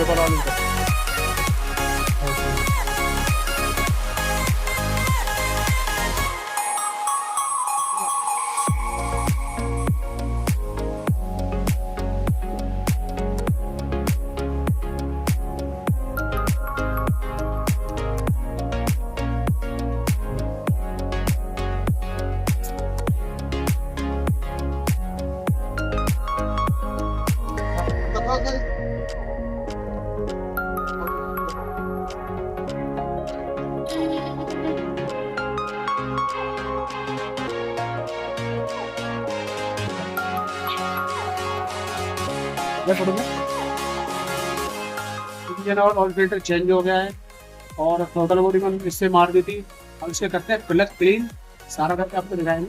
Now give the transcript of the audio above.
ऊपर वाले ऊपर। इंजन और ऑयल फिल्टर चेंज हो गया है और टोटल बॉडी में इससे मार दी थी। अब इससे करते हैं प्लस क्लीन, सारा करके आपको दिखाएंगे।